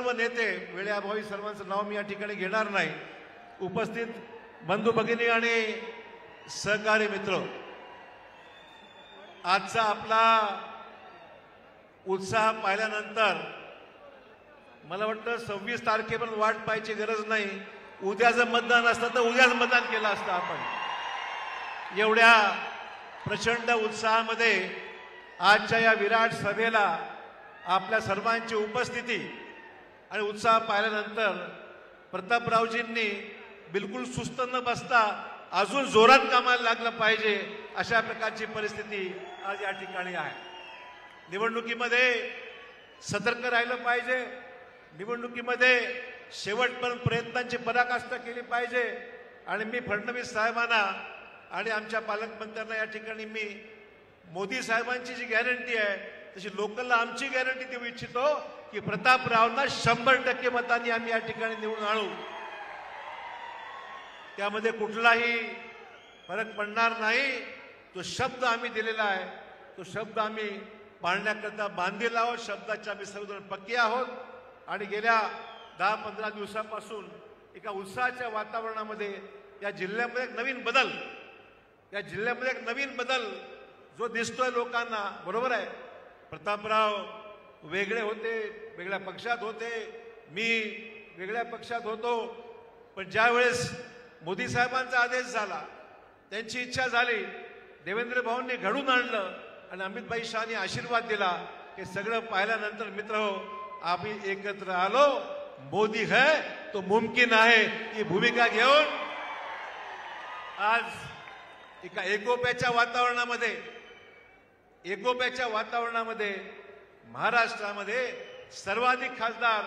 सर्व नेते, वेळेअभावी सर्वांचं नाव मी या ठिकाणी घेणार नाही, उपस्थित बंधू भगिनी आणि सहकारी मित्र, आजचा आपला उत्साह पाहिल्यानंतर मला वाटतं 26 तारखेपर्यंत वाट पाहायची गरज नाही. उद्याचं मतदान असतं तर उद्याच मतदान केलं असतं आपण. एवढ्या प्रचंड उत्साहामध्ये आजच्या या विराट सभेला आपल्या सर्वांची उपस्थिती आणि उत्साह पाहिल्यानंतर प्रतापरावजींनी बिलकुल सुस्त न बसता अजून जोरात कामाला लागलं पाहिजे अशा प्रकारची परिस्थिती आज या ठिकाणी आहे. निवडणुकीमध्ये सतर्क राहिलं पाहिजे. निवडणुकीमध्ये शेवटपर्यंत प्रयत्नांची पराकाष्ठा केली पाहिजे. आणि मी फडणवीस साहेबांना आणि आमच्या पालकमंत्र्यांना या ठिकाणी मी मोदी साहेबांची जी गॅरंटी आहे तशी लोकलला आमची गॅरंटी देऊ इच्छितो की प्रतापरावना 100% मतांनी आम्ही या ठिकाणी निवडून आणू. त्यामध्ये कुठलाही फरक पडणार नाही. तो शब्द आम्ही दिलेला आहे, तो शब्द आम्ही पाळण्याकरता बांधील आहोत. शब्दाचे आम्ही सर्वजण पक्के आहोत. आणि गेल्या 10-15 दिवसापासून एका उत्साहाच्या वातावरणामध्ये या जिल्ह्यामध्ये एक नवीन बदल जो दिसतोय लोकांना. बरोबर आहे, प्रतापराव वेगळे होते, वेगळ्या पक्षात होते, मी वेगळ्या पक्षात होतो. पण ज्यावेळेस मोदी साहेबांचा आदेश झाला, त्यांची इच्छा झाली, देवेंद्र भाऊंनी घडून आणलं आणि अमितभाई शहानी आशीर्वाद दिला, हे सगळं पाहिल्यानंतर मित्रहो आम्ही एकत्र आलो. मोदी है तो मुमकिन आहे ही भूमिका घेऊन आज एका एकोप्याच्या वातावरणामध्ये महाराष्ट्रामध्ये सर्वाधिक खासदार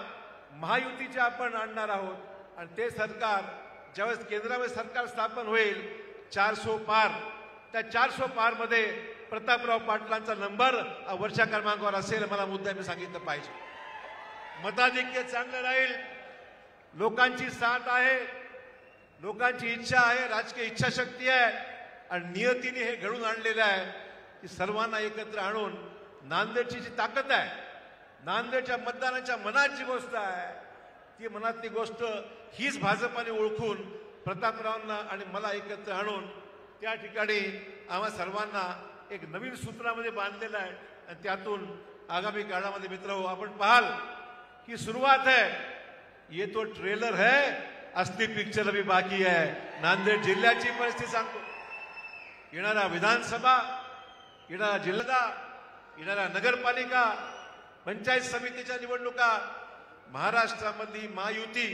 महायुतीचे आपण आणणार आहोत. आणि ते सरकार ज्यावेळेस केंद्रामध्ये सरकार स्थापन होईल 400 पार, त्या 400 पार मध्ये प्रतापराव पाटलांचा नंबर वरच्या क्रमांकावर असेल. मला मुद्दा मी सांगितलं पाहिजे. मताधिक्य चांगलं राहील. लोकांची साथ आहे, लोकांची इच्छा आहे, राजकीय इच्छाशक्ती आहे आणि नियतीने हे घडून आणलेलं आहे की सर्वांना एकत्र आणून नांदेडची जी ताकद आहे, नांदेडच्या मतदारांच्या मनाची गोष्ट आहे, ती मनातली गोष्ट हीच भाजपाने ओळखून प्रतापरावांना आणि मला एकत्र आणून त्या ठिकाणी आम्हा सर्वांना एक नवीन सूत्रामध्ये बांधलेलं आहे. आणि त्यातून आगामी काळामध्ये मित्रहो आपण पाहाल की सुरुवात है, ये तो ट्रेलर है, असली पिक्चर अभी बाकी है. नांदेड जिल्ह्याची परिस्थिती सांगतो. येणारा विधानसभा, येणारा जिल्हा, येणारा नगरपालिका, पंचायत समितीच्या निवडणुका, महाराष्ट्रामधली महायुती,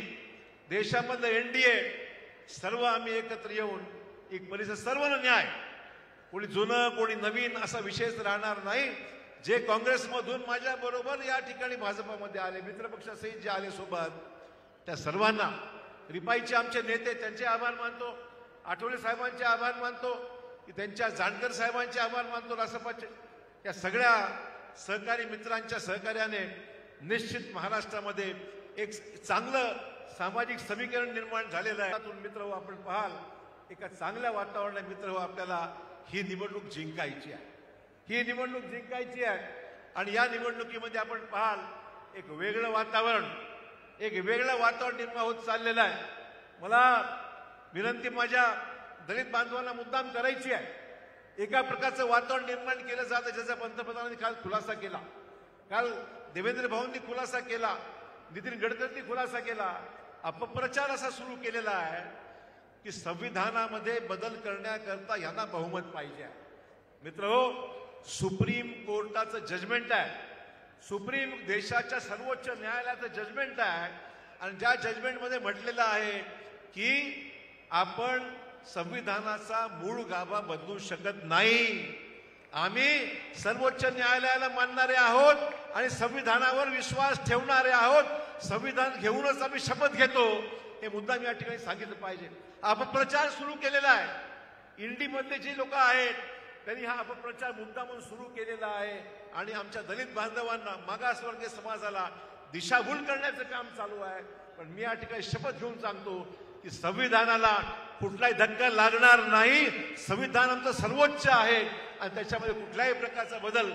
देशामधलं एनडीए, सर्व आम्ही एकत्र येऊन एक परिसर, सर्वांना न्याय, कोणी जुनं कोणी नवीन असा विषयच राहणार नाही. जे काँग्रेसमधून माझ्या बरोबर या ठिकाणी भाजपामध्ये आले, मित्रपक्षासहित जे आले सोबत, त्या सर्वांना, रिपाईचे आमचे नेते त्यांचे आभार मानतो, आठवले साहेबांचे आभार मानतो, की त्यांच्या जानकर साहेबांचे आभार मानतो, रासपाचे, या सगळ्या सहकारी मित्रांच्या सहकार्याने निश्चित महाराष्ट्रामध्ये एक चांगलं सामाजिक समीकरण निर्माण झालेलं आहे. त्यातून मित्र आपण पाहाल एका चांगल्या वातावरणात मित्र आपल्याला ही निवडणूक जिंकायची आहे. आणि या निवडणुकीमध्ये आपण पाहाल एक वेगळं वातावरण निर्माण होत चाललेलं आहे. मला विनंती माझ्या दलित बांधवांना मुद्दाम करायची आहे. एका प्रकारचं वातावरण निर्माण केलं जातं ज्याचा पंतप्रधानांनी काल खुलासा केला, काल देवेंद्र भाऊंनी खुलासा केला, नितीन गडकरींनी खुलासा केला, अपप्रचार असा सुरू केलेला आहे की संविधानामध्ये बदल करण्याकरता यांना बहुमत पाहिजे. मित्रहो, सुप्रीम कोर्टाचं जजमेंट आहे, सुप्रीम देशाच्या सर्वोच्च न्यायालयाचं जजमेंट आहे. आणि ज्या जजमेंटमध्ये म्हटलेलं आहे की आपण संविधानाचा मूळ गाभा बदलू शकत नाही. आम्ही सर्वोच्च न्यायालयाला मानणारे आहोत आणि संविधानावर विश्वास ठेवणारे आहोत. संविधान घेऊनच आम्ही शपथ घेतो. हे मुद्दा मी या ठिकाणी सांगितलं पाहिजे. अपप्रचार सुरू केलेला आहे. इंडीमधले जे लोक आहेत त्यांनी हा अपप्रचार मुद्दा म्हणून सुरू केलेला आहे आणि आमच्या दलित बांधवांना, मागासवर्गीय समाजाला दिशाभूल करण्याचं काम चालू आहे. पण मी या ठिकाणी शपथ घेऊन सांगतो की संविधानाला कुठलाही धक्का लागणार नाही. संविधान आमचं सर्वोच्च आहे आणि त्याच्यामध्ये कुठल्याही प्रकारचा बदल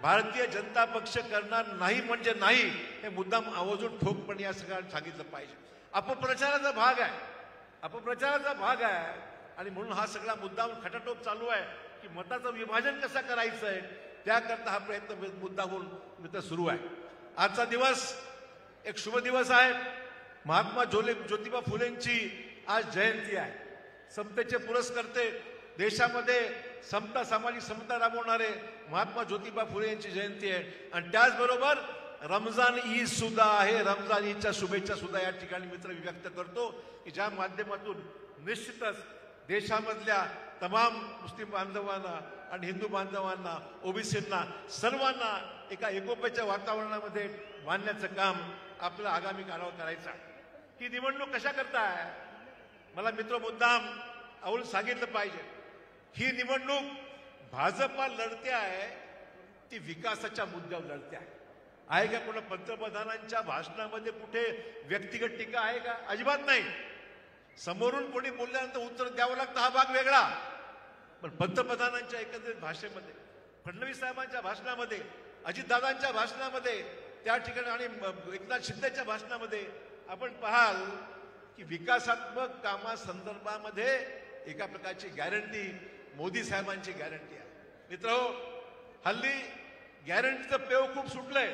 भारतीय जनता पक्ष करणार नाही म्हणजे नाही, हे मुद्दाम आवर्जून ठोकपणे या सगळ्यांना सांगितलं पाहिजे. अपप्रचाराचा भाग आहे, अपप्रचाराचा भाग आहे. आणि म्हणून हा सगळा मुद्दाम खटाटोप चालू आहे की मताचं विभाजन कसं करायचं आहे, त्याकरता हा प्रयत्न मुद्दामून मित्र सुरू आहे. आजचा दिवस एक शुभ दिवस आहे. महात्मा ज्योतिबा फुलेंची आज जयंती आहे. समतेचे पुरस्कर्ते, देशामध्ये समता, सामाजिक समता राबवणारे महात्मा ज्योतिबा फुले यांची जयंती आहे. आणि त्याचबरोबर रमजान ईद सुद्धा आहे. रमजान ईदच्या शुभेच्छा सुद्धा या ठिकाणी मित्र व्यक्त करतो की ज्या माध्यमातून निश्चितच देशामधल्या तमाम मुस्लिम बांधवांना आणि हिंदू बांधवांना, ओबीसींना, सर्वांना एका एकोप्याच्या वातावरणामध्ये बांधण्याचं काम आपलं आगामी काळावर करायचं आहे. ही निवडणूक कशा करताय, मला मित्र मुद्दाम आवडून सांगितलं पाहिजे. ही निवडणूक भाजपा लढते आहे ती विकासाच्या मुद्द्यावर लढते आहे का? कोणा पंतप्रधानांच्या भाषणामध्ये कुठे व्यक्तिगत टीका आहे का? अजिबात नाही. समोरून कोणी बोलल्यानंतर उत्तर द्यावं लागतं, हा भाग वेगळा. पण पंतप्रधानांच्या एकंदरीत भाषेमध्ये, फडणवीस साहेबांच्या भाषणामध्ये, अजितदादांच्या भाषणामध्ये, त्या ठिकाणी आणि एकनाथ शिंदेच्या भाषणामध्ये आपण पाहाल की विकासात्मक कामासंदर्भामध्ये एका प्रकारची गॅरंटी मोदी साहेबांची गॅरंटी आहे. मित्रहो, हल्ली गॅरंटीचं पेव खूप सुटलंय.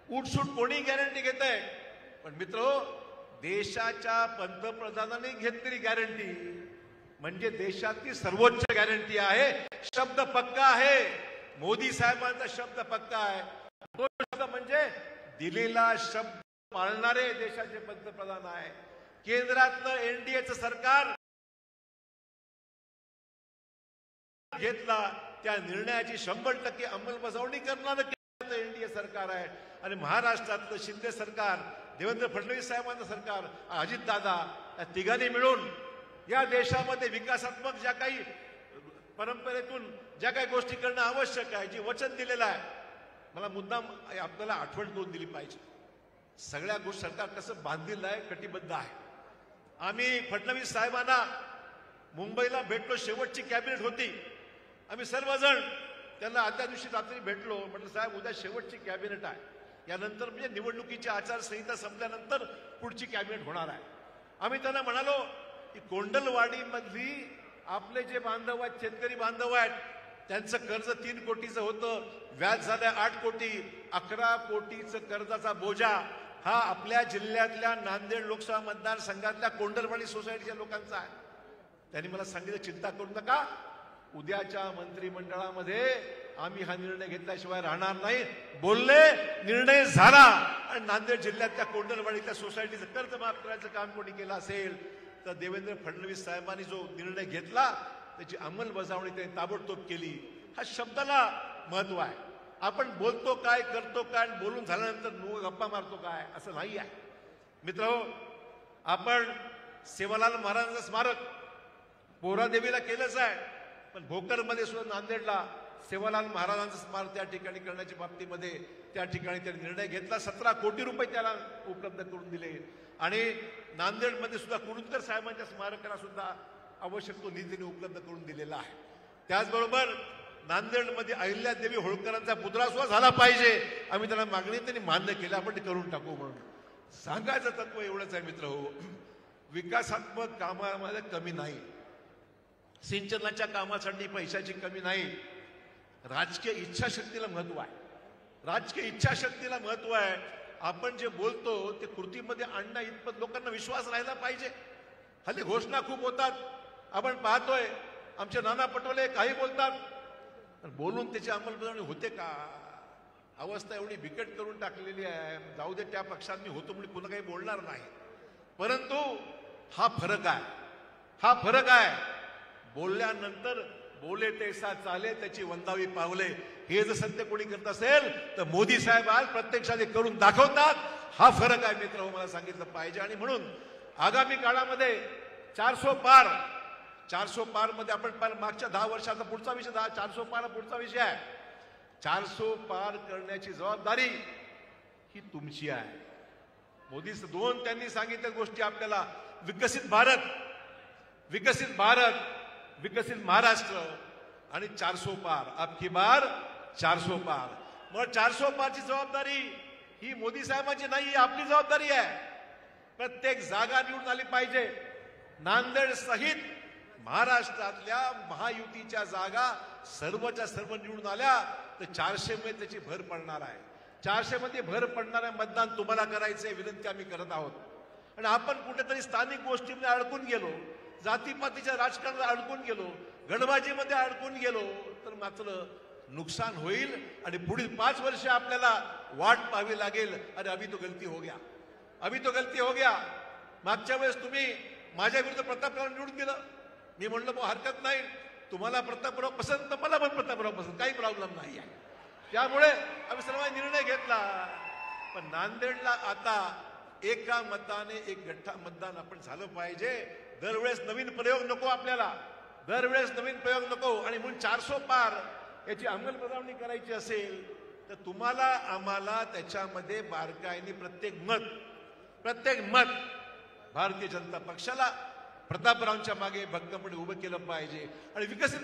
उठसूट कोणी गॅरंटी घेत आहे. पण मित्रहो, देशाच्या पंतप्रधानांनी घेतलेली गॅरंटी म्हणजे देशातली सर्वोच्च गॅरंटी आहे. शब्द पक्का आहे. मोदी साहेबांचा शब्द पक्का आहे. तो शब्द म्हणजे दिलेला शब्द पाळणारे देशाचे पंतप्रधान आहे. केंद्रातलं एनडीएचं सरकार घेतला त्या निर्णयाची 100% अंमलबजावणी करणारं एनडीए सरकार आहे. आणि महाराष्ट्रातलं शिंदे सरकार, देवेंद्र फडणवीस साहेबांचं सरकार, अजितदादा, या तिघांनी मिळून या देशामध्ये विकासात्मक ज्या काही परंपरेतून ज्या काही गोष्टी करणं आवश्यक आहे, जी वचन दिलेलं आहे, मला मुद्दाम आपल्याला आठवण करून दिली पाहिजे. सगळ्या गोष्टी सरकार कसं बांधलेलं आहे, कटिबद्ध आहे. आम्ही फडणवीस साहेबांना मुंबईला भेटलो, शेवटची कॅबिनेट होती. आम्ही सर्वजण त्यांना आदल्या दिवशी रात्री भेटलो. म्हटलं साहेब, उद्या शेवटची कॅबिनेट आहे, यानंतर म्हणजे निवडणुकीची आचारसंहिता संपल्यानंतर पुढची कॅबिनेट होणार आहे. आम्ही त्यांना म्हणालो की कोंडलवाडीमधली आपले जे बांधव आहेत, शेतकरी बांधव आहेत, त्यांचं कर्ज 3 कोटीचं होतं, व्याज झालंय 8 कोटी. 11 कोटीचं कर्जाचा बोजा हा आपल्या जिल्ह्यातल्या नांदेड लोकसभा मतदारसंघातल्या कोंडलवाडी सोसायटीच्या लोकांचा आहे. त्यांनी मला सांगितलं, चिंता करू नका, उद्याच्या मंत्रिमंडळामध्ये आम्ही हा निर्णय घेतल्याशिवाय राहणार नाही. बोलले, निर्णय झाला. आणि नांदेड जिल्ह्यातल्या कोंडलवाडीतल्या सोसायटीचं कर्ज माफ करायचं काम कोणी केलं असेल तर देवेंद्र फडणवीस साहेबांनी जो निर्णय घेतला त्याची अंमलबजावणी त्यांनी ताबडतोब केली. हा शब्दाला महत्व आहे. आपण बोलतो काय, करतो काय, बोलून झाल्यानंतर गप्पा मारतो काय, असं नाही आहे. मित्रहो, आपण सेवालाल महाराजांचं स्मारक पोहरादेवीला केलंच आहे, पण भोकरमध्ये सुद्धा नांदेडला सेवालाल महाराजांचं स्मारक त्या ठिकाणी करण्याच्या बाबतीमध्ये त्या ठिकाणी त्यांनी निर्णय घेतला. 17 कोटी रुपये त्याला उपलब्ध करून दिले. आणि नांदेडमध्ये सुद्धा कुरुंदकर साहेबांच्या स्मारकाला सुद्धा आवश्यक तो निधी उपलब्ध करून दिलेला आहे. त्याचबरोबर नांदेडमध्ये अहिल्यादेवी होळकरांचा पुतळा सुद्धा झाला पाहिजे. आम्ही त्यांना मागणी त्यांनी मान्य केलं, आपण ते करून टाकू म्हणून. सांगायचं तत्व एवढंच आहे मित्र हो, विकासात्मक कामामध्ये कमी नाही, सिंचनाच्या कामासाठी पैशाची कमी नाही. राजकीय इच्छाशक्तीला महत्व आहे. राजकीय इच्छाशक्तीला महत्व आहे. आपण जे बोलतो ते कृतीमध्ये आणणं इतपत लोकांना विश्वास राहिला पाहिजे. हल्ली घोषणा खूप होतात, आपण पाहतोय. आमचे नाना पटोले काही बोलतात, पण बोलून त्याची अंमलबजावणी होते का? अवस्था एवढी बिकट करून टाकलेली आहे. जाऊ दे, त्या पक्षात मी होतो म्हणून पुन्हा काही बोलणार नाही. परंतु हा फरक आहे, हा फरक आहे. बोलल्यानंतर बोले तैसा चाले, त्याची वंदावी पावले, हे जर सत्य कोणी करत असेल तर मोदी साहेब आज प्रत्यक्षात करून दाखवतात. हा फरक आहे मित्र, मला सांगितलं पाहिजे. आणि म्हणून आगामी काळामध्ये 400 पार, 400 पार मध्ये आपण मागच्या 10 वर्षाचा पुढचा विषय, 400 पार पुढचा विषय आहे. 400 पार करण्याची जबाबदारी ही तुमची आहे. मोदी दोन त्यांनी सांगितल्या गोष्टी आपल्याला, विकसित भारत, विकसित भारत, विकसित महाराष्ट्र आणि 400 पार. अब की बार 400 पार. मग 400 पारची जबाबदारी ही मोदी साहेबांची नाही, ही आपली जबाबदारी आहे. प्रत्येक जागा निवडून आली पाहिजे. नांदेड सहित महाराष्ट्रातल्या महायुतीच्या जागा सर्वच्या सर्व निवडून आल्या तर 400 मध्ये त्याची भर पडणार आहे. 400 मध्ये भर पडणारे मतदान तुम्हाला करायचे विनंती आम्ही करत आहोत. आणि आपण कुठेतरी स्थानिक गोष्टीमध्ये अडकून गेलो, जातीपातीच्या राजकारणात अडकून गेलो, गडबाजीमध्ये अडकून गेलो तर मात्र नुकसान होईल आणि पुढील 5 वर्ष आपल्याला वाट पाहावी लागेल. अरे अभी तो गलती हो गया, अभी तो गलती हो गया. मागच्या वेळेस तुम्ही माझ्या विरुद्ध प्रतापराव निवडून दिलं. मी म्हणलं मग हरकत नाही, तुम्हाला प्रतापराव पसंत तर मला पण प्रतापराव पसंत, काही प्रॉब्लेम नाही आहे. त्यामुळे आम्ही सर्वांनी निर्णय घेतला. पण नांदेडला आता एका मताने एक गठ्ठा मतदान आपण झालं पाहिजे. दरवेळेस नवीन प्रयोग नको आपल्याला, दरवेळेस नवीन प्रयोग नको. आणि म्हणून 400 पार याची अंमलबजावणी करायची असेल तर तुम्हाला आम्हाला त्याच्यामध्ये बारकाईने प्रत्येक मत भारतीय जनता पक्षाला प्रतापरावांच्या मागे भक्कमपणे उभं केलं पाहिजे. आणि विकसित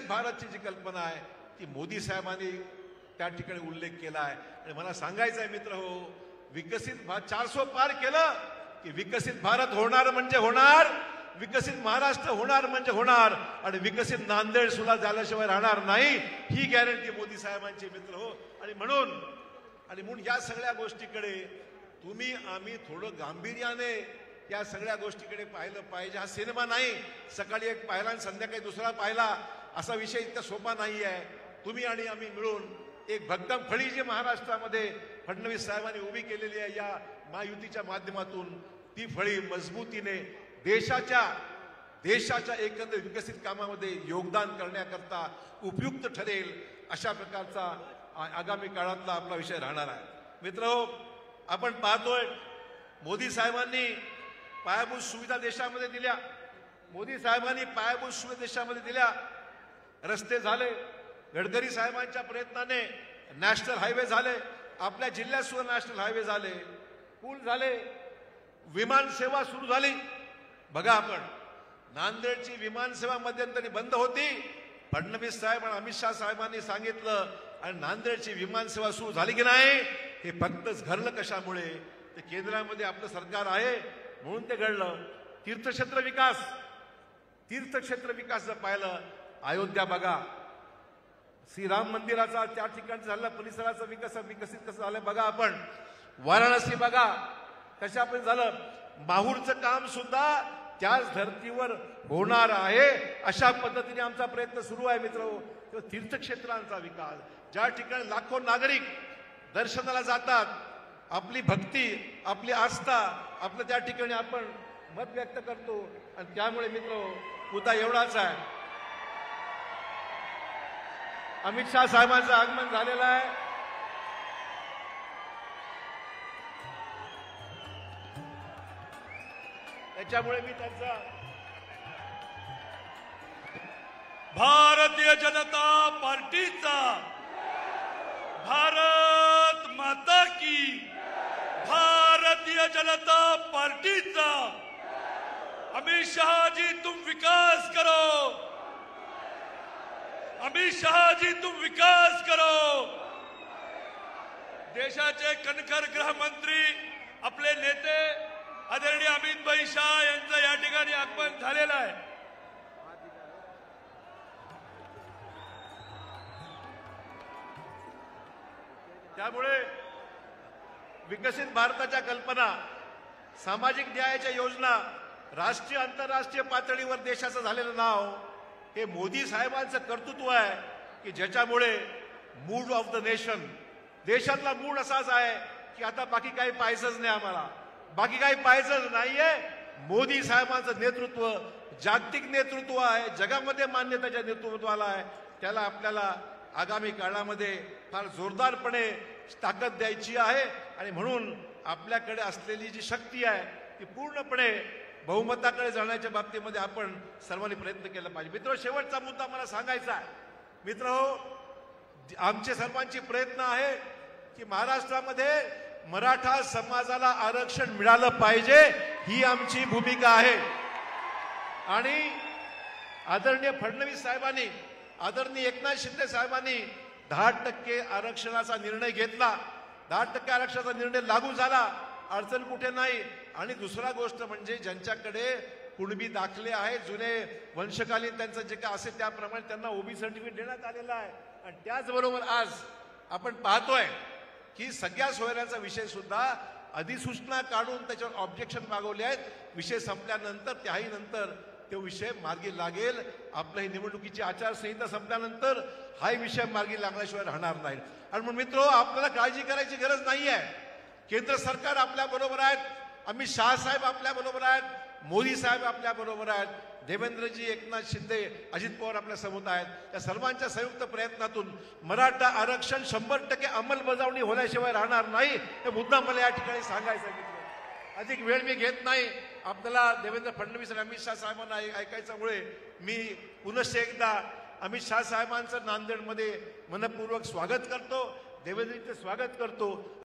भारतची जी कल्पना आहे ती मोदी साहेबांनी त्या ठिकाणी उल्लेख केला आहे. आणि मला सांगायचं आहे मित्र हो, विकसित भारत 400 पार केलं की विकसित भारत होणार म्हणजे होणार, विकसित महाराष्ट्र होणार म्हणजे होणार. आणि विकसित नांदेड सुद्धा झाल्याशिवाय राहणार नाही, ही गॅरंटी मोदी साहेबांची मित्र हो. आणि म्हणून या सगळ्या गोष्टीकडे तुम्ही आम्ही थोडं गांभीर्याने या सगळ्या गोष्टीकडे पाहिलं पाहिजे. हा सिनेमा नाही, सकाळी एक पाहिला आणि संध्याकाळी दुसरा पाहिला असा विषय इतका सोपा नाही आहे. तुम्ही आणि आम्ही मिळून एक भक्कम फळी जी महाराष्ट्रामध्ये फडणवीस साहेबांनी उभी केलेली आहे या महायुतीच्या माध्यमातून, ती फळी मजबूतीने देशाच्या एकंदर विकसित कामामध्ये योगदान करण्याकरता उपयुक्त ठरेल अशा प्रकारचा आगामी काळातला आपला विषय राहणार आहे. मित्रहो, आपण पाहतोय मोदी साहेबांनी पायाभूत सुविधा देशामध्ये दिल्या. मोदी साहेबांनी पायाभूत सुविधा देशामध्ये दिल्या. रस्ते झाले, गडकरी साहेबांच्या प्रयत्नाने नॅशनल हायवे झाले, आपल्या जिल्ह्यात सुद्धा नॅशनल हायवे झाले, पूल झाले, विमान सेवा सुरू झाली. बघा, आपण नांदेडची विमान सेवा मध्यंतरी बंद होती, फडणवीस साहेब आणि अमित शाह साहेबांनी सांगितलं आणि नांदेडची विमान सेवा सुरू झाली की नाही. हे फक्तच घडलं कशामुळे, ते केंद्रामध्ये आपलं सरकार आहे म्हणून ते घडलं. तीर्थक्षेत्र विकास जर पाहिलं, अयोध्या बघा, श्रीराम मंदिराचा त्या ठिकाणी झालेला परिसराचा विकसित कसं झालं बघा. आपण वाराणसी बघा कशा पण झालं. माहूरचं काम सुद्धा त्याच धर्तीवर होणार आहे अशा पद्धतीने आमचा प्रयत्न सुरू आहे मित्र. तीर्थक्षेत्रांचा विकास, ज्या ठिकाणी लाखो नागरिक दर्शनाला जातात, आपली भक्ती, आपली आस्था, आपलं त्या ठिकाणी आपण मत व्यक्त करतो. आणि त्यामुळे मित्र, मुद्दा एवढाच आहे, अमित शाह साहेबांचं आगमन झालेलं आहे. त्याच्यामुळे मी त्यांचा भारतीय जनता पार्टीचा, भारत माता की, भारतीय जनता पार्टीचा, अमित शाह जी तुम विकास करो, अमित शाह जी तुम विकास करो. देशाचे कणखर गृहमंत्री आपले नेते आदरणीय अमित भाई शाह यांचं या ठिकाणी आगमन झालेलं आहे. त्यामुळे विकसित भारताच्या कल्पना, सामाजिक न्यायाच्या योजना, राष्ट्रीय आंतरराष्ट्रीय पातळीवर देशाचं झालेलं नाव हे मोदी साहेबांचं कर्तृत्व आहे की ज्याच्यामुळे मूड ऑफ द नेशन, देशातला मूड असाच आहे की आता बाकी काही पाहायचंच नाही, आम्हाला बाकी काही पाहायचंच नाहीये. मोदी साहेबांचं नेतृत्व जागतिक नेतृत्व आहे, जगामध्ये मान्यताच्या नेतृत्वाला आहे. त्याला आपल्याला आगामी काळामध्ये फार जोरदारपणे ताकद द्यायची आहे. आणि म्हणून आपल्याकडे असलेली जी शक्ती आहे ती पूर्णपणे बहुमताकडे जाण्याच्या बाबतीमध्ये आपण सर्वांनी प्रयत्न केला पाहिजे. मित्र, शेवटचा मुद्दा मला सांगायचा आहे. मित्र हो, आमचे सर्वांचे प्रयत्न आहे की महाराष्ट्रामध्ये मराठा समाजाला आरक्षण मिळालं पाहिजे, ही आमची भूमिका आहे. आणि आदरणीय फडणवीस साहेबांनी, आदरणीय एकनाथ शिंदे साहेबांनी 10% आरक्षणाचा निर्णय घेतला, 10% आरक्षणाचा निर्णय लागू झाला, अडचण कुठे नाही. आणि दुसरा गोष्ट म्हणजे ज्यांच्याकडे कुणबी दाखले आहेत, जुने वंशकालीन त्यांचं जे काय असेल त्याप्रमाणे त्यांना ओबी सर्टिफिकेट देण्यात आलेलं आहे. आणि त्याचबरोबर आज आपण पाहतोय की सगळ्या सोयऱ्याचा विषय सुद्धा अधिसूचना काढून त्याच्यावर ऑब्जेक्शन मागवले आहेत. विषय संपल्यानंतर त्याही नंतर तो विषय मार्गी लागेल. आपलं ही निवडणुकीची आचारसंहिता संपल्यानंतर हाही विषय मार्गी लागल्याशिवाय राहणार नाही. आणि म्हणून मित्रो, आपल्याला काळजी करायची गरज नाही आहे. केंद्र सरकार आपल्या बरोबर आहेत, अमित शहा साहेब आपल्या बरोबर आहेत, मोदी साहेब आपल्या बरोबर आहेत, देवेंद्रजी, एकनाथ शिंदे, अजित पवार आपल्या सोबत आहेत. या सर्वांच्या संयुक्त प्रयत्नातून मराठा आरक्षण 100% अंमलबजावणी होण्याशिवाय राहणार नाही. हे मुद्दा मला या ठिकाणी सांगायचं आहे. अधिक वेळ मी घेत नाही. आपल्याला देवेंद्र फडणवीस आणि अमित शहा साहेबांना ऐकायच्यामुळे मी पुनश्च एकदा अमित शहा साहेबांचं नांदेडमध्ये मनपूर्वक स्वागत करतो, देवेंद्रजींचं स्वागत करतो.